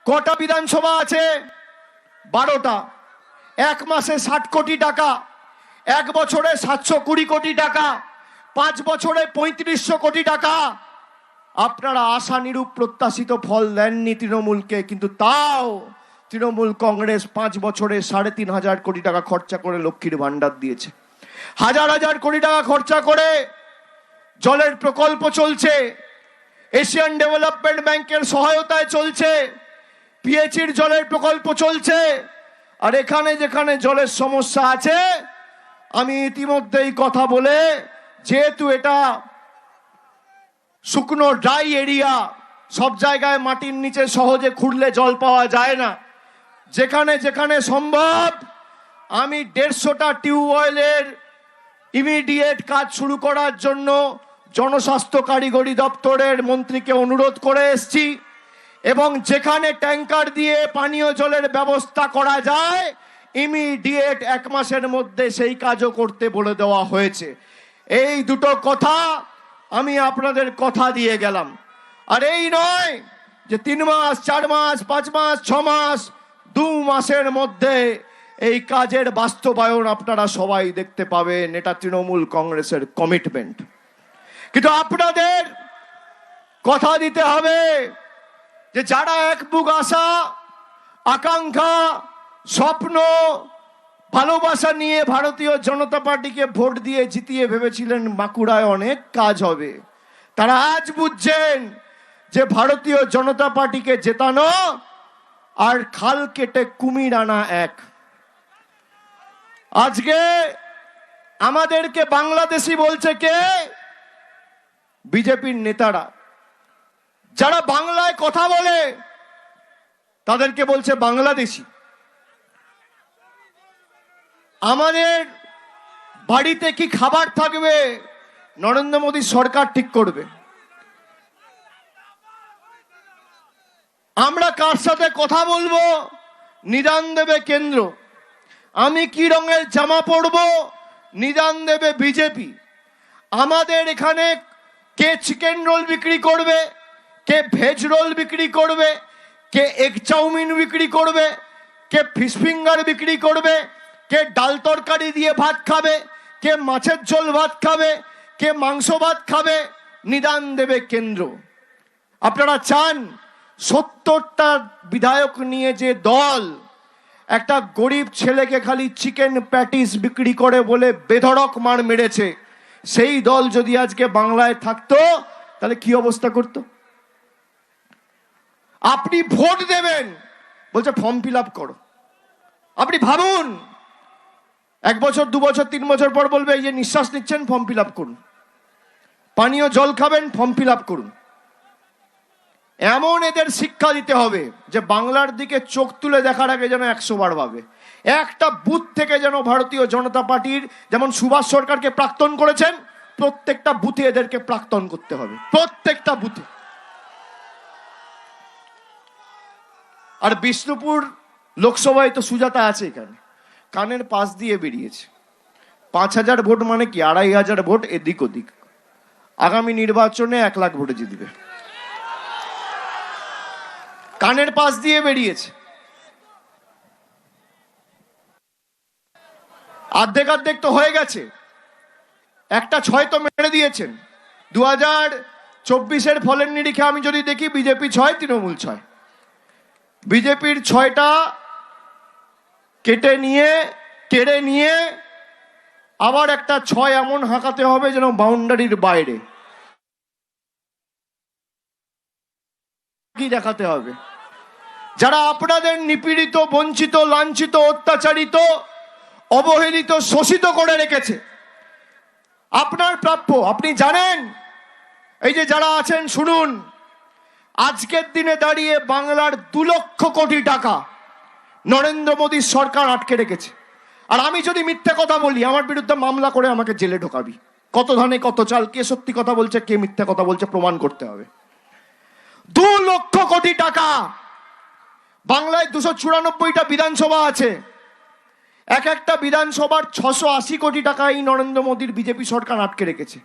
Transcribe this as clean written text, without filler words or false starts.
কটা বিধানসভা আছে? 12টা। এক মাসে 60 কোটি টাকা, এক বছরে 720 কোটি টাকা, 5 বছরে 3500 কোটি টাকা। আপনারা আশানুরূপ প্রত্যাশিত ফল দেননি তৃণমূলকে, কিন্তু তাও তৃণমূল কংগ্রেস 5 বছরে 3,500 কোটি টাকা খরচা করে লক্ষ্মীর ভান্ডার দিয়েছে। হাজার হাজার কোটি টাকা খরচা করে জলের প্রকল্প চলছে, এশিয়ান ডেভেলপমেন্ট ব্যাংকের সহায়তায় চলছে, পিএইচির জলের প্রকল্প চলছে। আর এখানে যেখানে জলের সমস্যা আছে, আমি ইতিমধ্যেই কথা বলে, যেহেতু এটা শুকনো ড্রাই এরিয়া, সব জায়গায় মাটির নিচে সহজে খুঁড়লে জল পাওয়া যায় না, যেখানে যেখানে সম্ভব আমি 150টা টিউবওয়েলের ইমিডিয়েট কাজ শুরু করার জন্য জনস্বাস্থ্য কারিগরি দপ্তরের মন্ত্রীকে অনুরোধ করে এসেছি। এবং যেখানে ট্যাঙ্কার দিয়ে পানীয় জলের ব্যবস্থা করা যায়, ইমিডিয়েট 1 মাসের মধ্যে সেই কাজও করতে বলে দেওয়া হয়েছে। এই দুটো কথা আমি আপনাদের কথা দিয়ে গেলাম। আর এই নয় যে 3 মাস, 4 মাস, 5 মাস, 6 মাস, 2 মাসের মধ্যে এই কাজের বাস্তবায়ন আপনারা সবাই দেখতে পাবেন। এটা তৃণমূল কংগ্রেসের কমিটমেন্ট। কিন্তু আপনাদের কথা দিতে হবে যে যারা এক বুক আশা, আকাঙ্ক্ষা, স্বপ্ন, ভালোবাসা নিয়ে ভারতীয় জনতা পার্টিকে ভোট দিয়ে জিতিয়ে ভেবেছিলেন বাঁকুড়ায় অনেক কাজ হবে, তারা আজ বুঝছেন যে ভারতীয় জনতা পার্টিকে জেতানো আর খাল কেটে কুমির আনা এক। আজকে আমাদেরকে বাংলাদেশি বলছে কে? বিজেপির নেতারা। যারা বাংলায় কথা বলে তাদেরকে বলছে বাংলাদেশি। আমাদের বাড়িতে কি খাবার থাকবে নরেন্দ্র মোদী সরকার ঠিক করবে। আমরা কার সাথে কথা বলবো নিদান দেবে কেন্দ্র। আমি কি রঙের জামা পরবো নিদান দেবে বিজেপি। আমাদের এখানে কে চিকেন রোল বিক্রি করবে, কে ভেজ রোল বিক্রি করবে, কে এগ চাউমিন বিক্রি করবে, কে ফিশ ফিঙ্গার বিক্রি করবে, কে ডাল তরকারি দিয়ে ভাত খাবে, কে মাছের ঝোল ভাত খাবে, কে মাংস ভাত খাবে, নিদান দেবে কেন্দ্র। আপনারা চান 70টা বিধায়ক নিয়ে যে দল একটা গরিব ছেলেকে খালি চিকেন প্যাটিস বিক্রি করে বলে বেধড়ক মার মেরেছে, সেই দল যদি আজকে বাংলায় থাকতো তাহলে কি অবস্থা করত? আপনি ভোট দেবেন বলছে ফর্ম ফিল আপ করো। আপনি ভাবুন 1 বছর 2 বছর 3 বছর পর বলবে এই যে নিঃশ্বাস নিচ্ছেন ফর্ম ফিল আপ করুন, পানীয় জল খাবেন ফর্ম ফিল আপ করুন। এমন এদের শিক্ষা দিতে হবে যে বাংলার দিকে চোখ তুলে দেখার আগে যেন 100 বার ভাবে। একটা বুথ থেকে যেন ভারতীয় জনতা পার্টির, যেমন সুভাষ সরকারকে প্রাক্তন করেছেন, প্রত্যেকটা বুথে এদেরকে প্রাক্তন করতে হবে, প্রত্যেকটা বুথে। আর বিষ্ণুপুর লোকসভায় তো সুজাতা আছে, এখানে কানের পাশ দিয়ে বেরিয়েছে। 5,000 ভোট মানে কি 2,500 ভোট এদিক ওদিক। আগামী নির্বাচনে 1 লাখ ভোটে জিতবে। কানের পাশ দিয়ে বেরিয়েছে। অর্ধেক তো হয়ে গেছে, একটা 6 তো মেরে দিয়েছেন। 2024-এর ফলের নিরিখে আমি যদি দেখি বিজেপি 6, তৃণমূল 6। বিজেপির 6টা কেড়ে নিয়ে আবার একটা 6 এমন হাঁকাতে হবে যেন বাউন্ডারির বাইরে। কি দেখাতে হবে? যারা আপনাদের নিপীড়িত, বঞ্চিত, লাঞ্ছিত, অত্যাচারিত, অবহেলিত, শোষিত করে রেখেছে, আপনার প্রাপ্য আপনি জানেন। এই যে যারা আছেন শুনুন, আজকের দিনে দাঁড়িয়ে বাংলার 2 লক্ষ কোটি টাকা নরেন্দ্র মোদীর সরকার আটকে রেখেছে। আর আমি যদি মিথ্যে কথা বলি আমার বিরুদ্ধে মামলা করে আমাকে জেলে ঢোকাবি। কত ধানে কত চাল, কে সত্যি কথা বলছে কে মিথ্যে কথা বলছে প্রমাণ করতে হবে। 2 লক্ষ কোটি টাকা। বাংলায় 294টা বিধানসভা আছে, এক একটা বিধানসভার 680 কোটি টাকা এই নরেন্দ্র মোদীর বিজেপি সরকার আটকে রেখেছে।